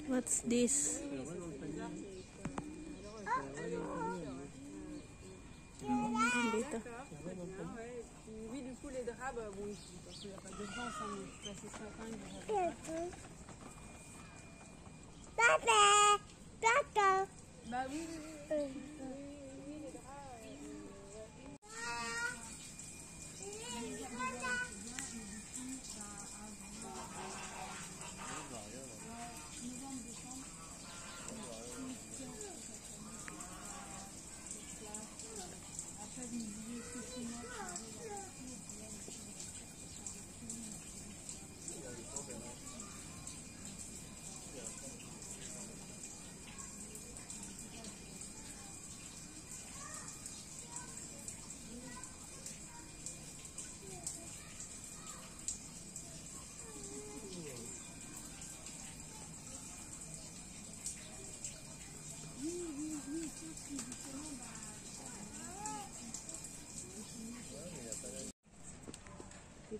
What's this? Meron dito. Oui, du coup, les draps, bon, parce qu'il n'y a pas de vent, ça, mais passer ce matin, il y aura pas. Bah oui, les draps.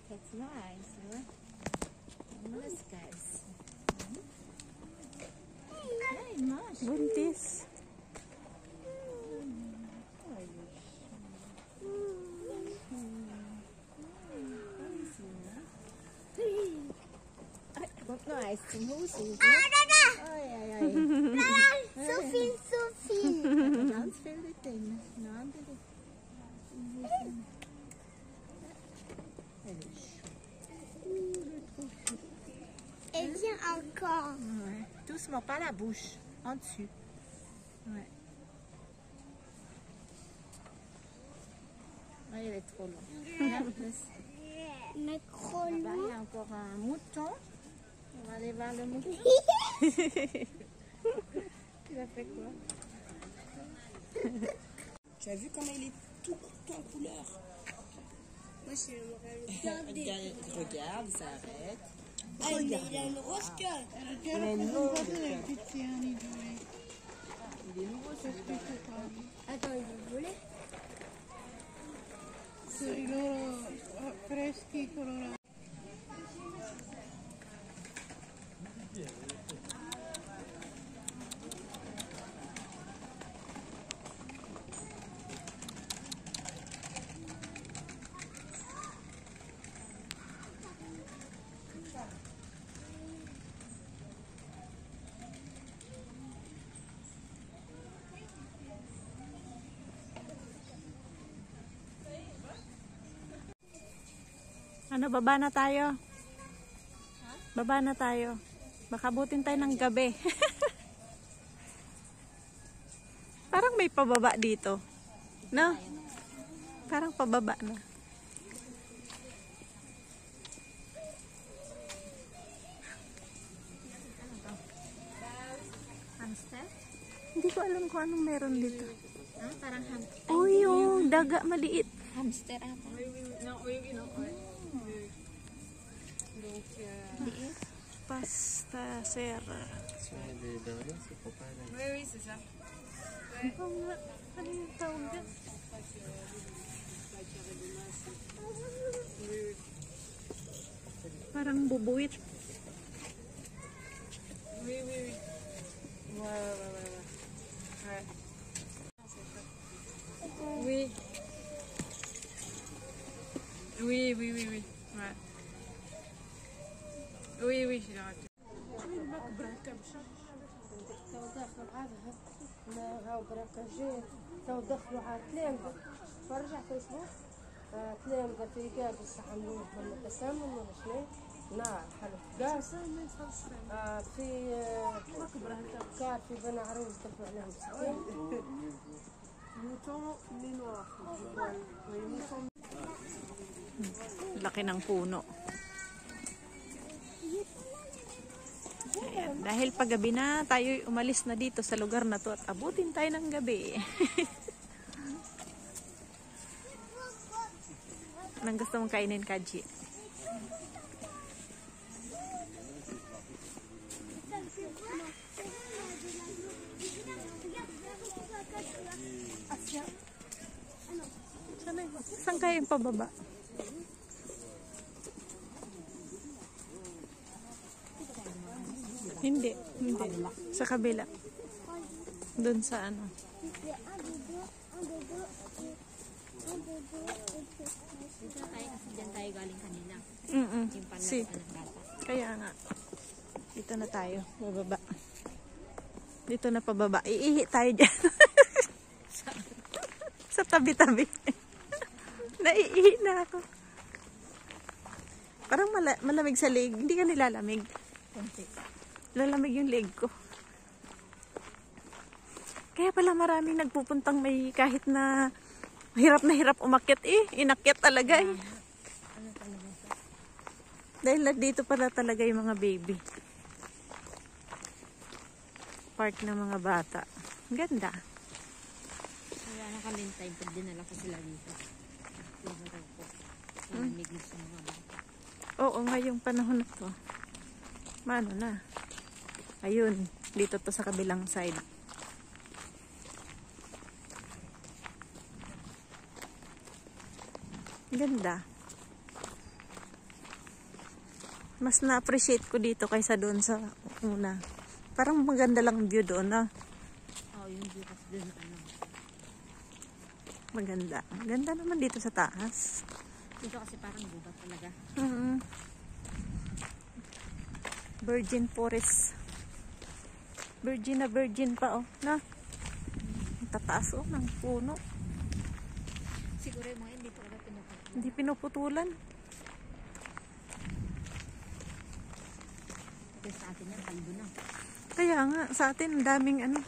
That's nice, huh? Nice, guys. Hey, nice. Buntis. Wat nice. Zum Husten. So viel. Ganz viele Dinge. Et viens encore. Ouais. Doucement, pas la bouche. En dessus. Ouais. Ouais, elle est trop longue. Mais trop Là-bas, il y loin. a encore un mouton. On va aller voir le mouton. Il a fait quoi? Tu as vu comment il est tout en couleur? Moi, j'aimerais le garder. Regarde, il s'arrête. Ah, il a une rose cœur. Mais non, il est nouveau, ce Attends, il veut voler. Ano, baba na tayo? Baba na tayo. Baka abutin tayo ng gabi. Parang may pababa dito. No? Parang pababa na. Hamster? Hindi ko alam kung anong meron dito. Ah, parang hamster. Oh, yung daga maliit. Hamster ata. Oui, non, ouais. Donc, Pasta serra. oui, c'est ça. Ano yung tawag dyan? Parang bubuwit. Oui. Ouais. Oui. Ouais. Oui, je l'ai raté. تو دخلوا على تلامذة فرجع فيسبوك تلامذة في قابس عملوه من التسامن ولا شنو نار حلف قاس في كار في بني عروس دفعوا عليهم سكين Laki ng puno. Ayan. Dahil paggabi na, tayo umalis na dito sa lugar na to at abutin tayo ng gabi. Anong gusto mong kainin, Kaji? Saan kayo yung pababa? Hindi. Sa kabila. Doon sa ano. Dito na tayo kasi dyan tayo galing kanina. Yung Si. panlaruan ng bata. Kaya nga. Dito na tayo. Bababa. Dito na pababa. Iihi tayo dyan. Sa tabi-tabi. Naiihi na ako. Parang malamig sa leg. Hindi ka nilalamig. Konti. Lalamig yung leg ko. Kaya pala maraming nagpupuntang may kahit na hirap umakyat eh. Inakyat talaga eh. Ano talaga siya? Dahil dito pala talaga yung mga baby. Park ng mga bata. Ang ganda. Wala na kami time pag dinala ko sila dito. Siguro ko. Malamig na sa mga bata. Oo, ngayong panahon na to. Mano na. Ayun, dito to sa kabilang side. Ganda. Mas na-appreciate ko dito kaysa doon sa una. Parang maganda lang ang view doon, ah. Oo, yung view kasi doon ano. Maganda. Ganda naman dito sa taas. Dito kasi parang gubat talaga. Virgin forest. Virgin na virgin pa, oh. Na. Ang tataas, oh, ng puno. Siguro yung mga hindi talaga pinupunta. Hindi pinuputulan. Kasi sa atin yan, kalbo na. Kaya nga, sa atin, ang daming ano.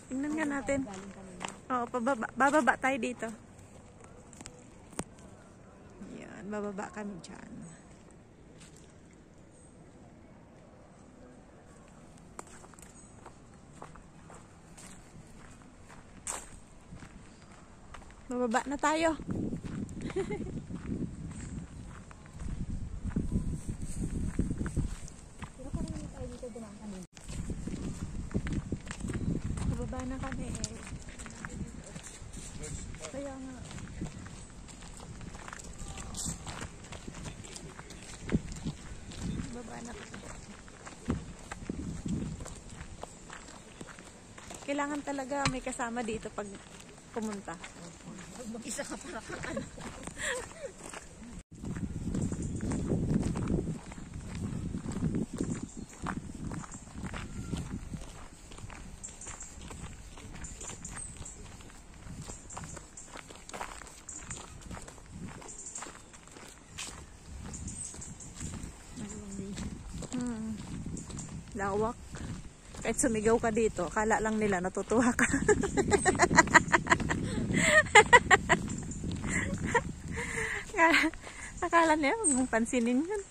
Tingnan nga natin. Oo, bababa tayo dito. Yan, bababa kami dyan. Bababa na tayo. Bababa na kami eh. Kaya nga. Bababa na kami. Kailangan talaga may kasama dito pag pumunta. Mag-isa ka para ka ano. Lawak. Kahit sumigaw ka dito, akala lang nila natutuwa ka. Akala niya, huwag mong pansinin yun.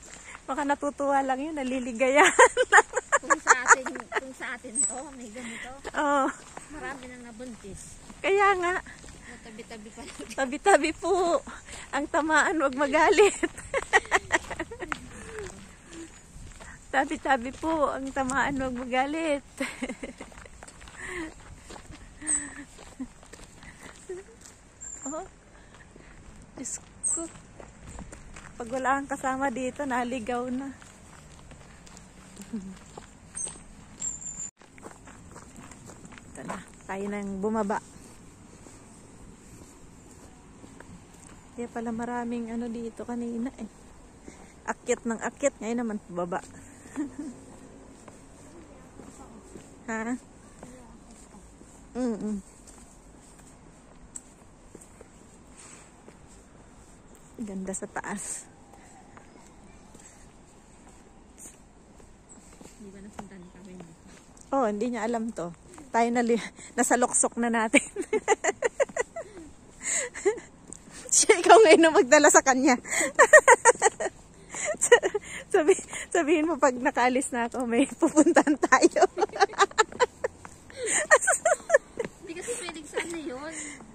Baka natutuwa lang yun, naliligayahan lang. kung sa atin to, may ganito. Oo. Marami nang nabuntis. Kaya nga, Tabi-tabi pa lang. tabi-tabi po. Ang tamaan, huwag magalit. Tabi-tabi po. Ang tamaan, huwag magalit. Oh. Diyos ko. Pag wala kang kasama dito, naligaw na. Ito na. Tayo nang bumaba. Kaya pala maraming ano dito kanina eh. Akyat ng akyat. Ngayon naman baba. Ha? Ganda sa taas. Hindi ba nasundan kami dito? Oh, hindi niya alam to. Tayo nasa luksok na natin. Siya, ikaw ngayon na magdala sa kanya. Sabihin mo pag nakaalis na ako, may pupuntahan tayo. Hindi kasi pwedeng sana yun.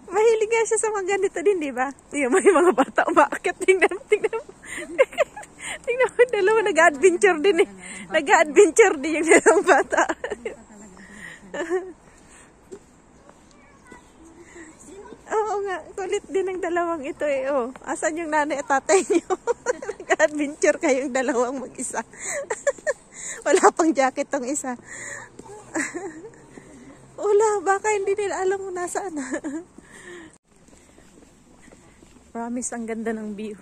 Mahilig nga siya sa mga ganito din, di ba? Tingnan mo yung mga bata umaakit. Tingnan mo. Tingnan mo, dalawa nag-adventure din eh. Nag-adventure din yung dalawang bata. Oo nga, kulit din ng dalawang ito eh. Oh, asan yung nanay at tatay niyo? Nag-adventure kayong dalawang mag-isa. Wala pang jacket tong isa. Wala, baka hindi nila alam kung nasaan. Promise, ang ganda ng view.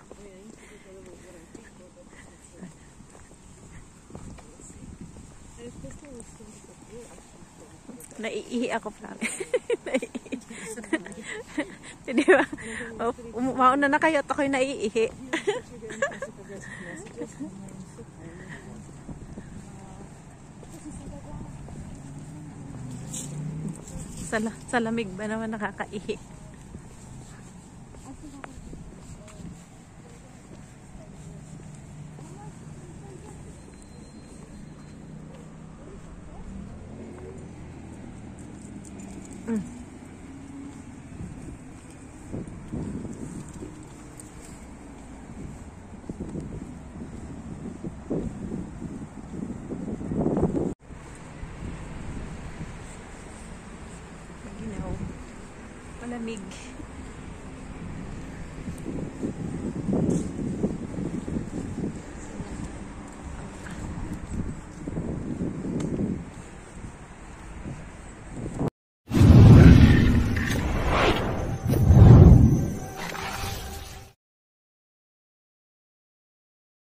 Naiihi ako, promise. Naiihi. Di ba? Oh, mauna na kayo at ako'y naiihi. Sa lamig ba naman nakakaihi? Ginaw. Malamig.